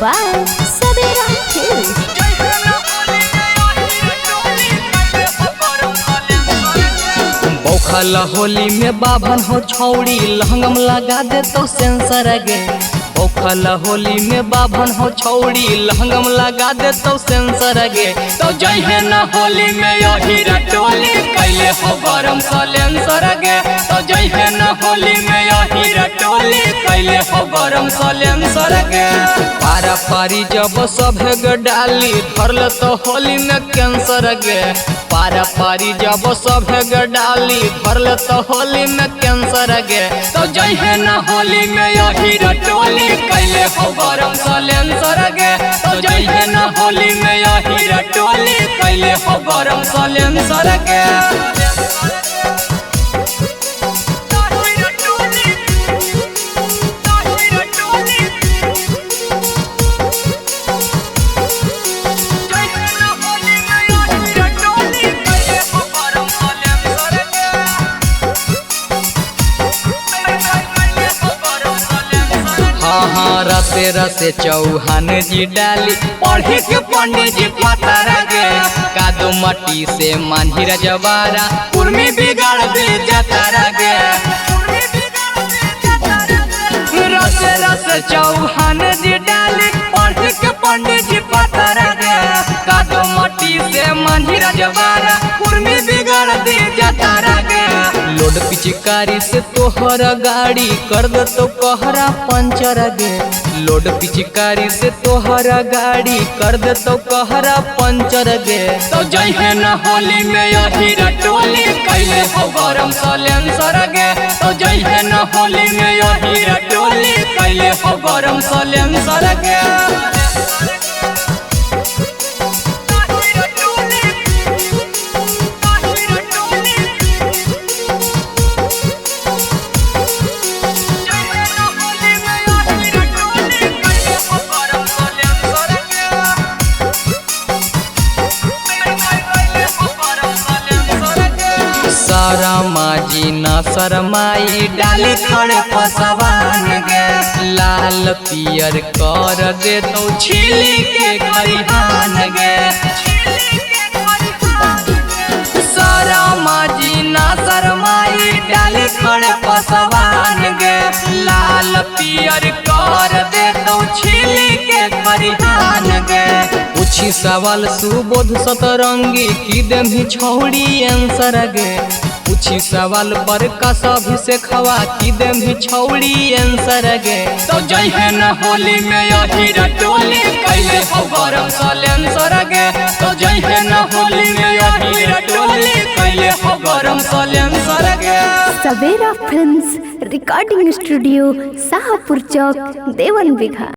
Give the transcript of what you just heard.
by Sabera Hills. बौखल Holi में बाभन हो छौड़ी लहंगम लगा दे तो सेंसर गे। बौखल होली में बाभन हो छौड़ी लहंगम लगा दे तो सेंसर गे। तो जइहे न होली में यही रटोली कैले हो गरम सलेंसर गे। तो जइहे न होली में यही रटोली कैले हो गरम सलेंसर गे। पारा पारी जब सभे ग डाली धरल तो होली में कैंसर गे। पारा पारी जब सभे ग डाली धरल तो होली में कैंसर गे। तो जइहे न होली में यही रटोली कैले हो गरम सलेंसर गे। तो जइहे न होली में यही रटोली कैले हो गरम सलेंसर गे। हाँ रसे रसे चौहान जी डाली पढ़े के पंडित जी पतर गे। कादो मट्टी से मांझी रजवारा उर्मी बिगाड़ दे जतर गे। रसे रसे चौहान जी डाली पढ़े के पंडित जी पतर गे। कादो मट्टी से मांझी रजवारा उर्मी बिगाड़ दे जतर गे। लोड पिचकारी से तोहर गाड़ी कर दे तो कहरा पंचर गे। लोड पिचकारी से तोहर गाड़ी कर दे तो कहरा पंचर गे। तो जइहे न होली में यही रटोली कैले हो गरम सलेंसर गे। तो जइहे न होली में यही रटोली कैले हो गरम सलेंसर गे। शरमाजी न शरमाई डाली खड़े पसवान गे। लाल पियर कर दे तो छिली के खरिहान गे। शरमाजी न शरमाई डाली खड़े पसवान गे। लाल पियर कर दे तो छिली के खरिहान गे। पूछी सवाल सुबोध सतरंगी की देमी छौड़ी आंसर गे। पूछी सवाल पर कसभी से खवा की देमी छौड़ी आंसर गे। तो जइहे न होली में यही रटोली कैले हो गरम सलेंसर गे। तो जइहे न होली में यही रटोली कैले हो गरम सलेंसर गे। Sabera Films Recording Studio, Sahapur Chowk, Dewan Bigha।